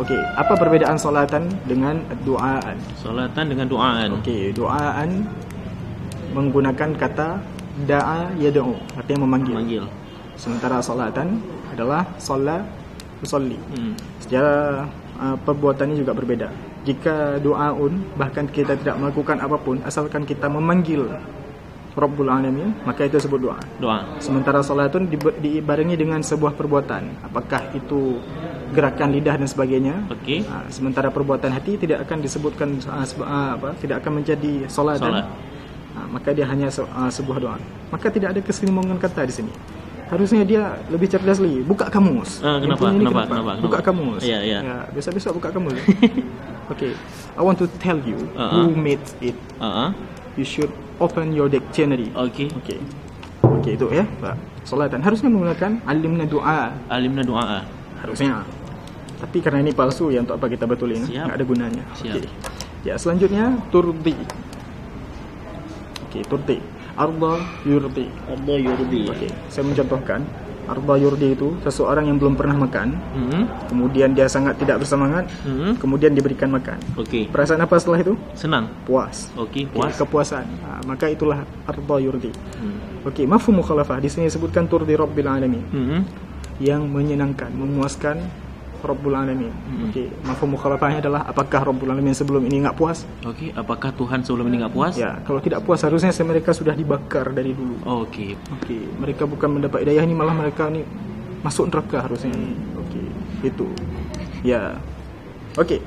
Okey, apa perbezaan solatan dengan duaan? Solatan dengan doaan. Okey, duaan menggunakan kata da'a yad'u, artinya memanggil. Memanggil. Sementara solatan adalah solla usolli. Secara perbuatannya juga berbeda. Jika du'aun, bahkan kita tidak melakukan apapun, asalkan kita memanggil Rabbul Alamin, maka itu disebut doa. Doa. Sementara solatun dibarengi dengan sebuah perbuatan, apakah itu gerakan lidah dan sebagainya. Okey. Sementara perbuatan hati tidak akan disebutkan tidak akan menjadi solatan. Solat. Maka dia hanya sebuah doa. Maka tidak ada keseimbangan kata di sini. Harusnya dia lebih cerdas lagi. Buka kamus. Kenapa? Buka kamus. Ya. Besok buka kamus. Okay. I want to tell you who made it. You should open your dictionary. Okey. Okey, itu ya. Solatan harusnya menggunakan alimna doa. Alimna doa. Harusnya. Tapi karena ini palsu ya, untuk apa kita betulin? Enggak ada gunanya. Okey. Ya, selanjutnya turdi. Okey, turdi. Arda yurdi. Arda yurdi. Okey, saya mencontohkan. Arda yurdi itu seseorang yang belum pernah makan. Kemudian dia sangat tidak bersemangat. Kemudian diberikan makan. Okey. Perasaan apa setelah itu? Senang. Puas. Okey, puas. Kepuasan. Maka itulah arda yurdi. Okey, mafhum mukhalafah di sini disebutkan turdi rabbil alamin. Yang menyenangkan, memuaskan Rabbul Alamin. Okey, mafhum mukhalafahnya adalah apakah Rabbul Alamin sebelum ini enggak puas? Okey, apakah Tuhan sebelum ini enggak puas? Ya, kalau tidak puas harusnya mereka sudah dibakar dari dulu. Okey. Okey, mereka bukan mendapat hidayah ini, malah mereka ni masuk neraka harusnya. Okey, itu. Ya. Okey.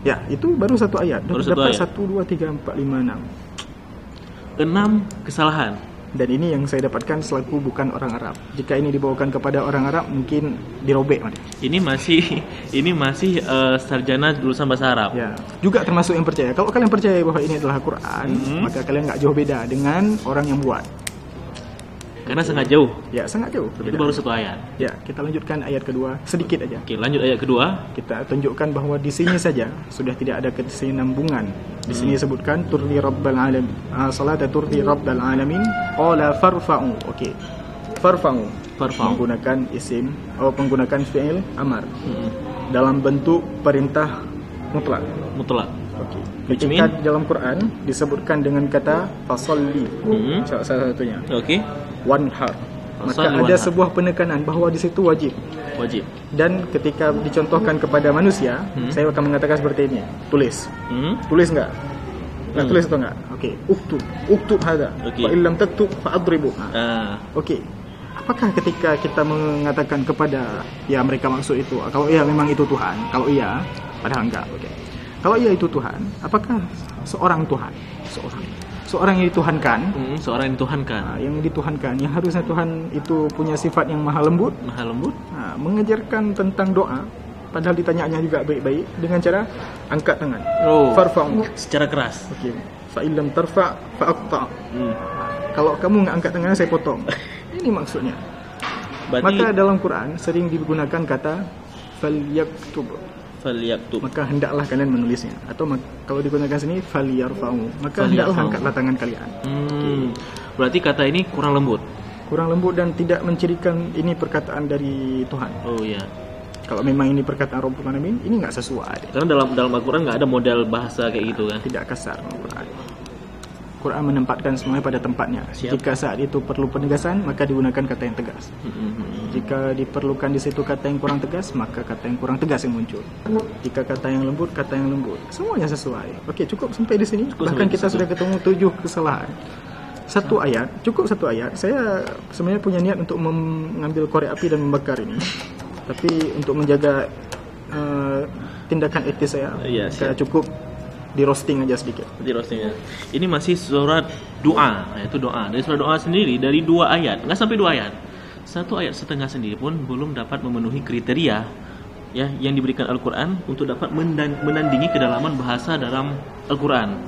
Ya, itu baru satu ayat. Baru satu dapat ayat. 1 2 3 4 5 6. 6 kesalahan. Dan ini yang saya dapatkan selaku bukan orang Arab. Jika ini dibawakan kepada orang Arab mungkin dirobek. Ini masih sarjana lulusan bahasa Arab. Ya, juga termasuk yang percaya. Kalau kalian percaya bahwa ini adalah Quran, maka kalian enggak jauh beda dengan orang yang buat. Karena sangat jauh. Ya, sangat jauh. Itu baru satu ayat. Ya, kita lanjutkan ayat kedua sedikit aja. Okey, lanjut ayat kedua. Kita tunjukkan bahwa di sini saja sudah tidak ada kesinambungan. Di sini disebutkan turdi rabbal alamin. Salat turdi rabbal alamin. Qala farfa'u. Okey. Farfa'u menggunakan isim atau menggunakan fi'il amar. Dalam bentuk perintah mutlak. Okey. Ketika dalam Quran disebutkan dengan kata fasalli. Salah satunya. Okey. Wanhar. Maka ada sebuah penekanan bahawa di situ wajib. Dan ketika dicontohkan kepada manusia, saya akan mengatakan seperti ini. Tulis. Tulis enggak? Tulis atau enggak? Okey. Uktub hada. Fa illam taktub fa adribu. Okey. Apakah ketika kita mengatakan kepada mereka maksud itu, kalau iya memang itu Tuhan, kalau iya padahal enggak. Okey. Kalau iya itu Tuhan, apakah seorang Tuhan? Seorang yang dituhankan, yang dituhankan, yang harusnya Tuhan itu punya sifat yang maha lembut, mengajarkan tentang doa, padahal ditanyanya juga baik-baik dengan cara angkat tangan. Farfa'u, secara keras. Okey. Fa illam tarfa' fa aqta'. Kalau kamu enggak angkat tangan, saya potong. Ini maksudnya. Maka dalam Quran sering digunakan kata falyaktub. Maka hendaklah kalian menulisnya. Atau kalau digunakan sini falyarfa'u, maka hendaklah angkatlah tangan kalian. Berarti kata ini kurang lembut dan tidak mencirikan ini perkataan dari Tuhan. Oh ya. Kalau memang ini perkataan Rabbul Alamin, ini enggak sesuai. Karena dalam Al-Quran enggak ada model bahasa kayak gitu kan. Tidak kasar Al-Quran. Quran menempatkan semuanya pada tempatnya. Jika saat itu perlu penegasan, maka digunakan kata yang tegas. Jika diperlukan di situ kata yang kurang tegas, maka kata yang kurang tegas yang muncul. Jika kata yang lembut, kata yang lembut. Semuanya sesuai. Okey, cukup sampai di sini. Bahkan kita sudah ketemu 7 kesalahan. Satu ayat, cukup satu ayat. Saya sebenarnya punya niat untuk mengambil korek api dan membakar ini. Tapi untuk menjaga tindakan etis saya, saya cukup di roasting aja sedikit. Ini masih surat doa, itu doa. Dari surat doa sendiri dari 2 ayat, enggak sampai 2 ayat. 1 ayat setengah sendiri pun belum dapat memenuhi kriteria yang diberikan Al-Quran untuk dapat menandingi kedalaman bahasa dalam Al-Quran.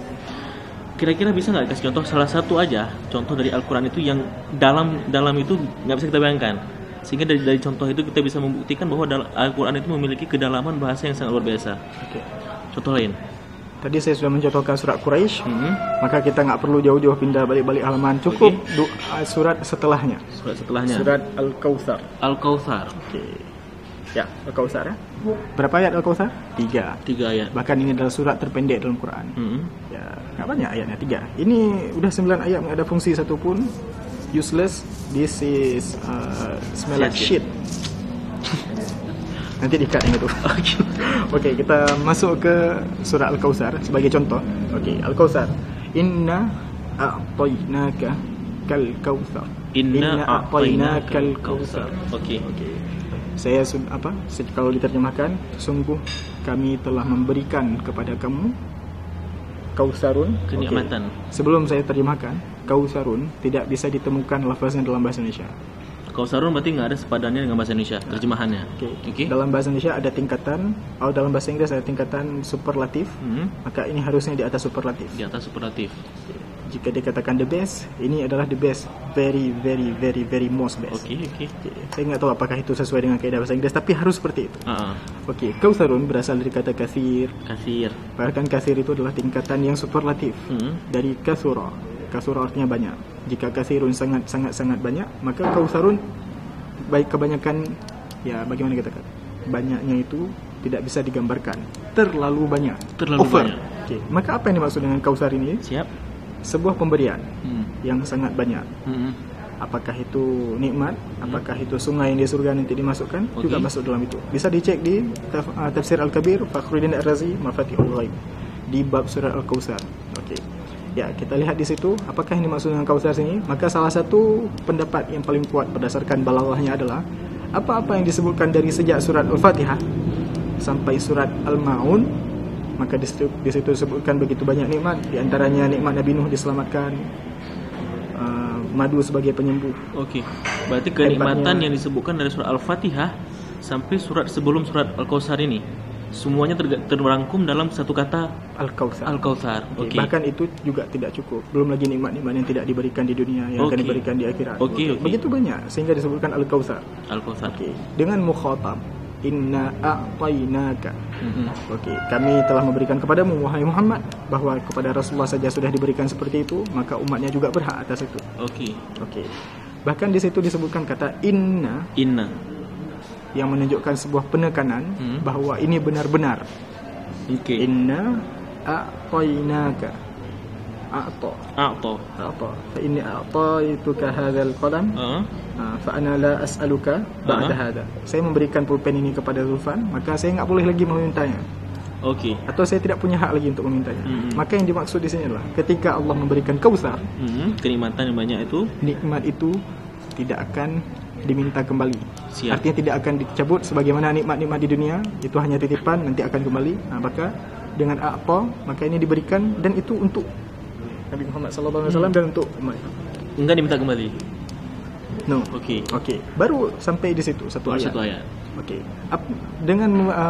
Kira-kira bisa enggak kasih contoh salah satu aja contoh dari Al-Quran itu yang dalam itu enggak bisa kita bayangkan. Sehingga dari contoh itu kita bisa membuktikan bahwa Al-Quran itu memiliki kedalaman bahasa yang sangat luar biasa. Okey. Contoh lain. Tadi saya sudah mencontohkan surat Quraisy, maka kita enggak perlu jauh-jauh pindah balik-balik halaman. Cukup surat setelahnya. Surat Al-Kautsar. Al-Kautsar. Okey. Ya, Al-Kautsar. Berapa ayat Al-Kautsar? 3 ayat. Bahkan ini adalah surat terpendek dalam Quran. Ya, enggak banyak ayatnya, 3. Ini udah 9 ayat, enggak ada fungsi satu pun. Useless. This is smell like shit. Nanti di-cut yang itu. Okey, kita masuk ke surah Al-Kautsar sebagai contoh. Okey, Al-Kautsar. Inna a'tainaka kal kautsar. Inna a'tainaka kal kautsar. Okey. Saya kalau diterjemahkan, sungguh kami telah memberikan kepada kamu Kautsarun, kenikmatan. Sebelum saya terjemahkan, Kautsarun tidak bisa ditemukan lafaznya dalam bahasa Indonesia. Kautsarun berarti nggak ada sepadannya dengan bahasa Indonesia terjemahannya. Okay. Dalam bahasa Indonesia ada tingkatan, atau dalam bahasa Inggris ada tingkatan superlatif. Maka ini harusnya di atas superlatif. Di atas superlatif. Jika dikatakan the best, ini adalah the best, very very very very most best. Okey. Saya enggak tahu apakah itu sesuai dengan kaedah bahasa Inggris, tapi harus seperti itu. Okey, Kautsarun berasal dari kata katsir. Bahkan katsir itu adalah tingkatan yang superlatif dari kasura. Kasura artinya banyak. Jika katsirun sangat banyak, maka Kautsarun baik kebanyakan, ya bagaimana kita kata? Banyaknya itu tidak bisa digambarkan. Terlalu banyak. Over. Okey, maka apa yang dimaksud dengan Kautsar ini? Siap. Sebuah pemberian yang sangat banyak. Apakah itu nikmat, apakah itu sungai yang di surga nanti dimasukkan, juga masuk dalam itu. Bisa dicek di Tafsir Al-Kabir Fakhruddin Ar-Razi Mafatihul Ghaib di bab surat Al-Kautsar. Okey. Ya, kita lihat di situ apakah yang dimaksud dengan Kautsar sini. Maka salah satu pendapat yang paling kuat berdasarkan balaghahnya adalah apa-apa yang disebutkan dari sejak surat Al-Fatihah sampai surat Al-Maun, maka di situ disebutkan begitu banyak nikmat. Di antaranya nikmat Nabi Nuh diselamatkan, madu sebagai penyembuh. Okey. Berarti kenikmatan yang disebutkan dari surat Al-Fatihah sampai surat sebelum surat Al-Kautsar ini semuanya terrangkum dalam satu kata Al-Kautsar. Okey. Bahkan itu juga tidak cukup. Belum lagi nikmat-nikmat yang tidak diberikan di dunia yang akan diberikan di akhirat. Okey. Begitu banyak sehingga disebutkan Al-Kautsar. Okey. Dengan mukhatab, inna a'tainaka. Okey, kami telah memberikan kepadamu wahai Muhammad, bahwa kepada Rasulullah saja sudah diberikan seperti itu, maka umatnya juga berhak atas itu. Okey. Bahkan di situ disebutkan kata inna yang menunjukkan sebuah penekanan bahawa ini benar-benar. Inna a'tainaka. A'ta. Fa inni a'taituka hadzal qalam. Fa ana la as'aluka ba'da hadha. Saya memberikan pulpen ini kepada Zulfan, maka saya enggak boleh lagi memintanya. Okey. Atau saya tidak punya hak lagi untuk memintanya. Maka yang dimaksud di sini adalah ketika Allah memberikan Kautsar, kenikmatan yang banyak itu, nikmat itu tidak akan diminta kembali. Artinya tidak akan dicabut sebagaimana nikmat-nikmat di dunia itu hanya titipan, nanti akan kembali. Maka dengan a'ta, maka ini diberikan, dan itu untuk Nabi Muhammad SAW dan untuk umat. Enggak diminta kembali. No. Okey. Baru sampai di situ satu ayat. Okey. Dengan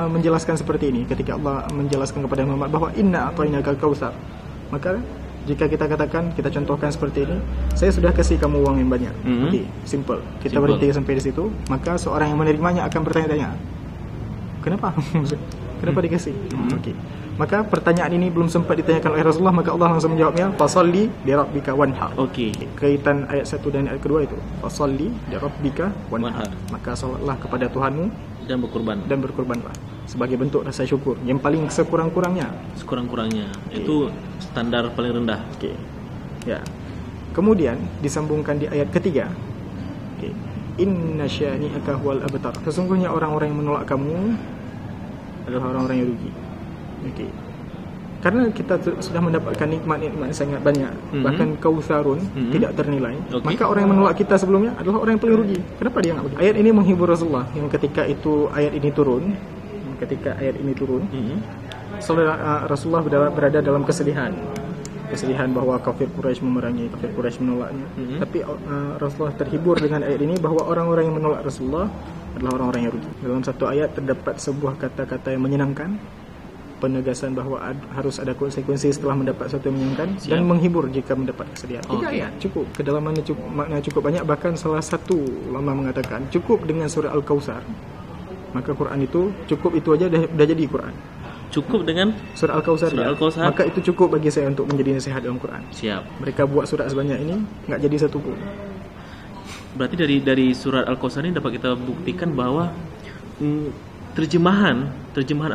menjelaskan seperti ini, ketika Allah menjelaskan kepada Muhammad bahawa inna a'tainakal kautsar, maka jika kita katakan, kita contohkan seperti ini, saya sudah kasih kamu uang yang banyak. Okey, simple. Kita berhenti sampai di situ, maka seorang yang menerimanya akan bertanya-tanya, kenapa? Kenapa dikasih? Okey. Maka pertanyaan ini belum sempat ditanyakan oleh Rasulullah, maka Allah langsung menjawabnya, fasalli li rabbika wanhar. Okey. Kaitan ayat 1 dan ayat kedua itu, fasalli li rabbika wanhar. Maka salatlah kepada Tuhanmu dan berkurbanlah sebagai bentuk rasa syukur yang paling sekurang-kurangnya. Itu standar paling rendah. Okey. Ya. Kemudian disambungkan di ayat ketiga. Okey. Inna syani'aka huwal abtar. Sesungguhnya orang-orang yang menolak kamu adalah orang-orang yang rugi. Okey. Karena kita sudah mendapatkan nikmat-nikmat sangat banyak, bahkan Kautsarun tidak ternilai, maka orang yang menolak kita sebelumnya adalah orang yang paling rugi. Kenapa dia enggak rugi? Ayat ini menghibur Rasulullah yang ketika ayat ini turun, Rasulullah berada dalam kesedihan bahawa kafir Quraisy memerangi, kafir Quraisy menolaknya. Tapi Rasulullah terhibur dengan ayat ini bahawa orang-orang yang menolak Rasulullah adalah orang-orang yang rugi. Dalam satu ayat terdapat sebuah kata-kata yang menyenangkan, penegasan bahawa harus ada konsekuensi setelah mendapat sesuatu yang menyenangkan, dan menghibur jika mendapat kesedihan. 3 ayat cukup. Kedalamannya cukup, makna cukup banyak. Bahkan salah satu ulama mengatakan cukup dengan surah Al-Kautsar, maka Quran itu cukup, itu aja dah jadi Quran. Cukup dengan surah Al-Kautsar, maka itu cukup bagi saya untuk menjadi nasihat dalam Quran. Siap. Mereka buat surat sebanyak ini, enggak jadi satu pun. Berarti dari surat Al-Kautsar ini dapat kita buktikan bahawa terjemahan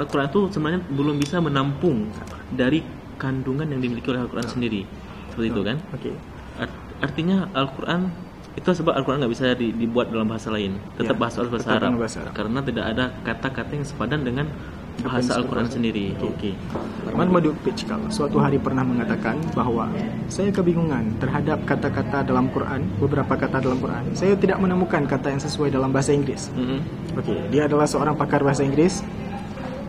Al-Quran itu sebenarnya belum bisa menampung dari kandungan yang dimiliki oleh Al-Quran sendiri, seperti itu kan? Okay. Artinya Al-Quran itu sebab Al-Quran nggak bisa dibuat dalam bahasa lain, tetap bahasa Arab, karena tidak ada kata-kata yang sepadan dengan bahasa Al-Quran sendiri. Oke. Man Maduk Pichkal suatu hari pernah mengatakan bahwa saya kebingungan terhadap kata-kata dalam Quran, beberapa kata dalam Quran. Saya tidak menemukan kata yang sesuai dalam bahasa Inggris. Oke, dia adalah seorang pakar bahasa Inggris.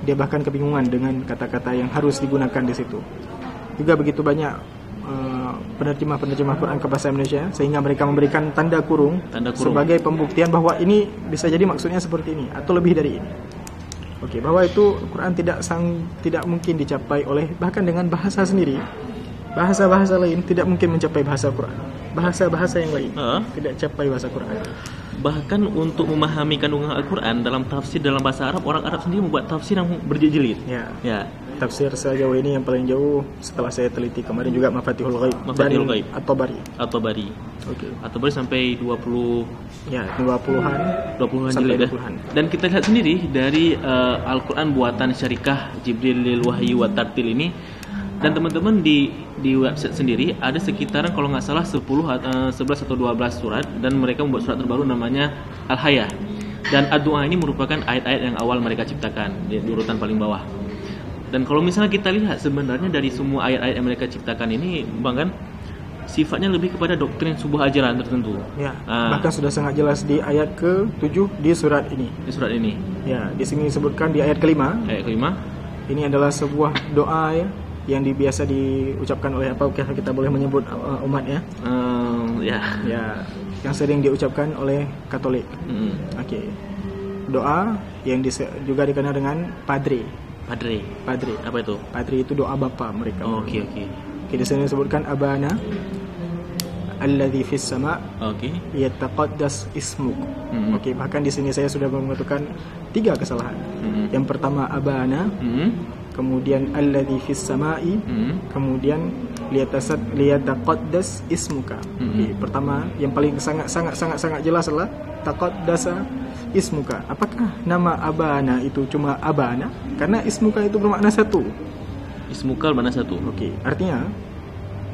Dia bahkan kebingungan dengan kata-kata yang harus digunakan di situ. Juga begitu banyak penerjemah Quran ke bahasa Indonesia, sehingga mereka memberikan tanda kurung sebagai pembuktian bahwa ini bisa jadi maksudnya seperti ini atau lebih dari ini. Oke, bahwa itu Quran tidak mungkin dicapai oleh bahkan dengan bahasa sendiri. Bahasa-bahasa lain tidak mungkin mencapai bahasa Quran. Bahasa-bahasa yang lain tidak capai bahasa Quran. Bahkan untuk memahami kandungan Al-Quran dalam tafsir dalam bahasa Arab, orang Arab sendiri membuat tafsir yang berjilid. Ya. Tafsir sejauh ini yang paling jauh setelah saya teliti kemarin juga Mafatihul Ghaib dan At-Tabari. Oke. At-Tabari sampai 20-an jilid. Dan kita lihat sendiri dari Al-Quran buatan Syarikah Jibril Wahyu wa Tartil ini, dan teman-teman di website sendiri ada sekitaran kalau nggak salah 11 atau 12 surat, dan mereka membuat surat terbaru namanya Al-Hayah. Dan Ad-Du'a ini merupakan ayat-ayat yang awal mereka ciptakan di urutan paling bawah. Dan kalau misalnya kita lihat sebenarnya dari semua ayat-ayat yang mereka ciptakan ini, Bang, kan sifatnya lebih kepada doktrin sebuah ajaran tertentu. Ya, bahkan sudah sangat jelas di ayat ke-7 di surat ini. Ya, di sini disebutkan di ayat kelima. Ini adalah sebuah doa yang biasa diucapkan oleh kita boleh menyebut umat ya. Yang sering diucapkan oleh Katolik. Oke. Doa yang juga dikenal dengan Padre. Apa itu? Padre itu doa bapa mereka. Oke. Di sini disebutkan Abana alladzi fis sama. Yataqaddas ismuk. Oke, bahkan di sini saya sudah menentukan 3 kesalahan. Yang pertama Abana, kemudian alladzi fis sama'i, kemudian liyataqaddas ismuka. Pertama yang paling sangat jelas adalah taqaddasa ismuka. Apakah nama Abana itu cuma Abana? Karena ismuka itu bermakna satu. Ismuka bermakna satu. Oke, artinya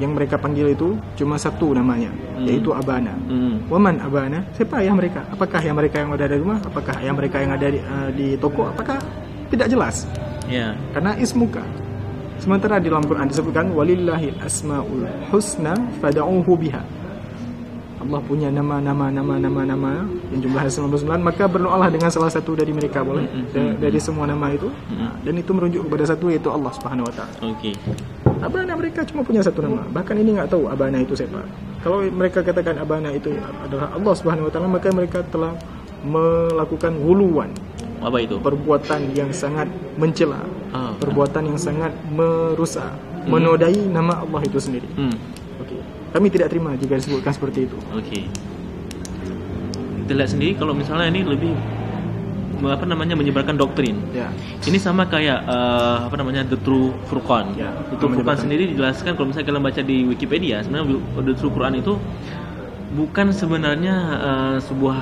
yang mereka panggil itu cuma satu namanya, yaitu Abana. Waman Abana? Siapa ayah mereka? Apakah ayah mereka yang ada di rumah? Apakah ayah mereka yang ada di toko? Apakah tidak jelas? Karena ismuka. Sementara di dalam Quran disebutkan walillahil asmaul husna fad'uhu biha. Allah punya nama-nama yang jumlahnya 99, maka berdoalah dengan salah satu dari mereka, boleh dari semua nama itu. Dan itu merujuk kepada satu, yaitu Allah Subhanahu wa taala. Oke. Abana mereka cuma punya satu nama. Bahkan ini enggak tahu Abana itu siapa. Kalau mereka katakan Abana itu adalah Allah Subhanahu wa taala, maka mereka telah melakukan ghuluwan. Apa itu? Perbuatan yang sangat mencela, perbuatan yang sangat merusak, menodai nama Allah itu sendiri. Oke. Kami tidak terima jika disebutkan seperti itu. Oke. Kita lihat sendiri kalau misalnya ini lebih menyebarkan doktrin. Ini sama kayak The True Furqan. The True Furqan sendiri dijelaskan kalau misalnya kalian baca di Wikipedia, sebenarnya The True Quran itu bukan sebenarnya sebuah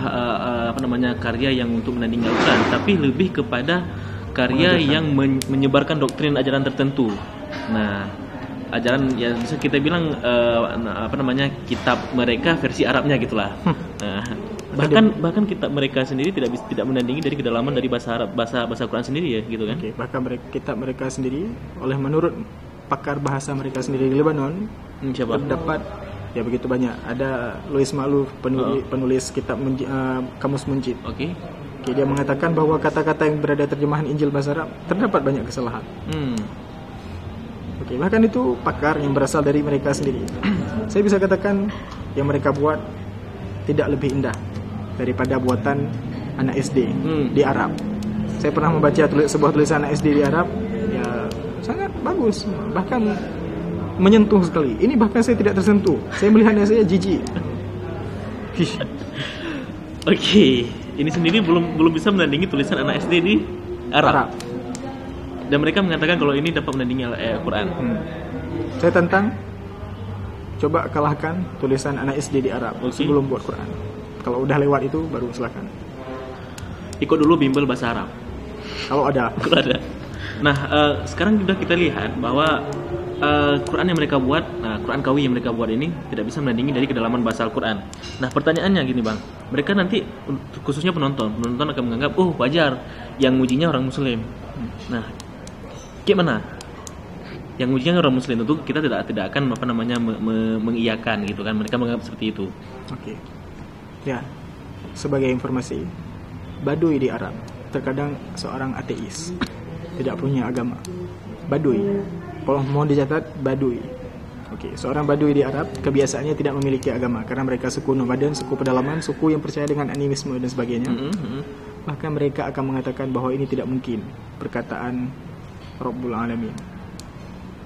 karya yang untuk menandingi Al-Quran, tapi lebih kepada karya yang menyebarkan doktrin ajaran tertentu. Nah, ajaran yang bisa kita bilang kitab mereka versi Arabnya gitulah. Bahkan kitab mereka sendiri tidak menandingi dari kedalaman dari bahasa Arab, bahasa Quran sendiri ya, gitu kan. Bahkan kitab mereka sendiri menurut pakar bahasa mereka sendiri di Lebanon terdapat begitu banyak. Ada Louis Ma'luf, penulis kitab Kamus Munjid. Dia mengatakan bahwa kata-kata yang berada terjemahan Injil bahasa Arab terdapat banyak kesalahan. Bahkan itu pakar yang berasal dari mereka sendiri. Saya bisa katakan yang mereka buat tidak lebih indah daripada buatan anak SD di Arab. Saya pernah membaca sebuah tulisan anak SD di Arab, sangat bagus, bahkan menyentuh sekali. Ini bahkan saya tidak tersentuh. Saya melihatnya saya jijik. Ini sendiri belum bisa menandingi tulisan anak SD di Arab. Dan mereka mengatakan kalau ini dapat menandingi Al-Quran. Saya tantang, coba kalahkan tulisan anak SD di Arab sebelum buat Quran. Kalau udah lewat itu baru silakan. ikut dulu bimbel bahasa Arab. Kalau ada. Nah, sekarang sudah kita lihat bahwa Quran yang mereka buat, Quran Kawi yang mereka buat ini tidak bisa menandingi dari kedalaman bahasa Al-Quran. Nah, pertanyaannya gini bang, mereka nanti khususnya penonton akan menganggap, oh wajar, yang ngujinya orang Muslim. Nah, gimana? Yang ngujinya orang Muslim tentu kita tidak akan mengiyakan gitu kan? Mereka menganggap seperti itu. Oke. Ya, sebagai informasi, Baduy di Arab terkadang seorang ateis, tidak punya agama. Baduy. Mohon dicatat, Baduy. Oke, seorang Baduy di Arab kebiasaannya tidak memiliki agama karena mereka suku nomaden, suku pedalaman, suku yang percaya dengan animisme dan sebagainya. Bahkan mereka akan mengatakan bahwa ini tidak mungkin perkataan Rabbul Alamin.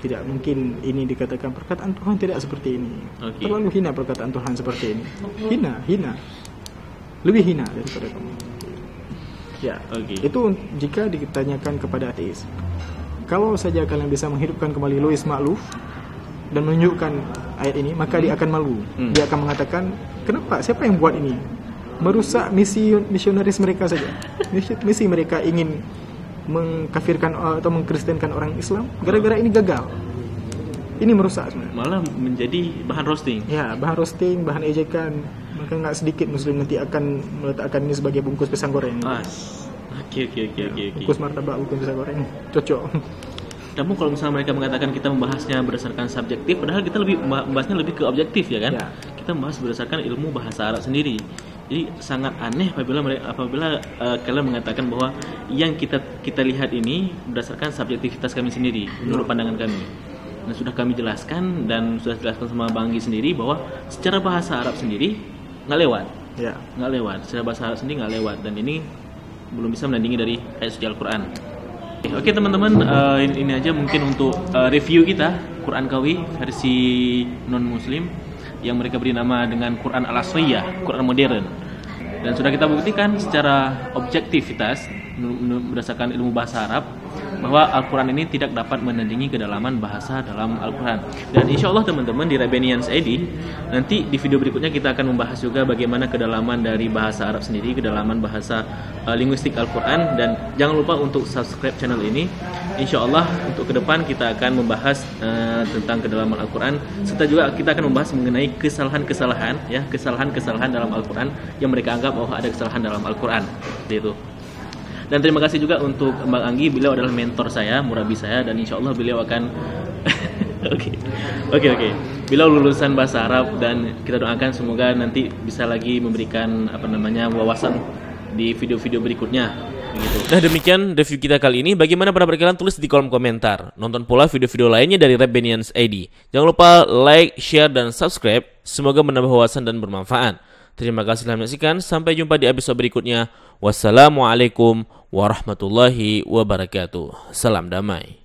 Tidak mungkin ini dikatakan perkataan Tuhan tidak seperti ini. Terlalu hina perkataan Tuhan seperti ini. Hina. Lebih hina daripada kamu. Ya, itu jika ditanyakan kepada ateis. Kalau saja kalian bisa menghidupkan kembali Louis Makhlouf dan menunjukkan ayat ini, maka dia akan malu. Dia akan mengatakan, kenapa? Siapa yang buat ini? Merusak misi misionaris mereka saja. Misi mereka ingin mengkafirkan atau mengkristenkan orang Islam. Gara-gara ini gagal. Ini merusak sebenarnya. Malah menjadi bahan roasting. Ya, bahan roasting, bahan ejekan. Maka nggak sedikit Muslim nanti akan meletakkan ini sebagai bungkus pisang goreng. Oke. Bungkus martabak, bungkus pisang goreng, cocok. Namun kalau misalnya mereka mengatakan kita membahasnya berdasarkan subjektif, padahal kita membahasnya lebih ke objektif ya kan? Ya. Kita membahas berdasarkan ilmu bahasa Arab sendiri. Jadi sangat aneh apabila kalian mengatakan bahwa yang kita lihat ini berdasarkan subjektivitas kami sendiri, menurut pandangan kami. Nah, sudah kami jelaskan dan sudah jelaskan sama Bang Anggi sendiri bahwa secara bahasa Arab sendiri nggak lewat. Ya. Nggak lewat. Secara bahasa Arab sendiri nggak lewat dan ini belum bisa menandingi dari ayat suci Al-Quran. Oke teman-teman, ini aja mungkin untuk review kita Quran Kawi versi non-Muslim yang mereka beri nama dengan Quran Al-Asriyah, Quran modern. Dan sudah kita buktikan secara objektivitas berdasarkan ilmu bahasa Arab bahwa Al-Quran ini tidak dapat menandingi kedalaman bahasa dalam Al-Quran. Dan insya Allah teman-teman di Rabbanians ID nanti di video berikutnya kita akan membahas juga bagaimana kedalaman dari bahasa Arab sendiri, kedalaman bahasa linguistik Al-Quran. Dan jangan lupa untuk subscribe channel ini. Insya Allah untuk ke depan kita akan membahas tentang kedalaman Al-Quran, serta juga kita akan membahas mengenai kesalahan-kesalahan dalam Al-Quran yang mereka anggap bahwa ada kesalahan dalam Al-Quran. Seperti itu. Dan terima kasih juga untuk Mbak Anggi, beliau adalah mentor saya, murabi saya, dan insya Allah beliau akan Oke. Beliau lulusan bahasa Arab dan kita doakan semoga nanti bisa lagi memberikan wawasan di video-video berikutnya. Begitu. Nah demikian review kita kali ini. Bagaimana pendapat kalian, tulis di kolom komentar. Nonton pula video-video lainnya dari Rabbanians ID. Jangan lupa like, share, dan subscribe. Semoga menambah wawasan dan bermanfaat. Terima kasih telah menyaksikan. Sampai jumpa di episode berikutnya. Wassalamualaikum warahmatullahi wabarakatuh. Salam damai.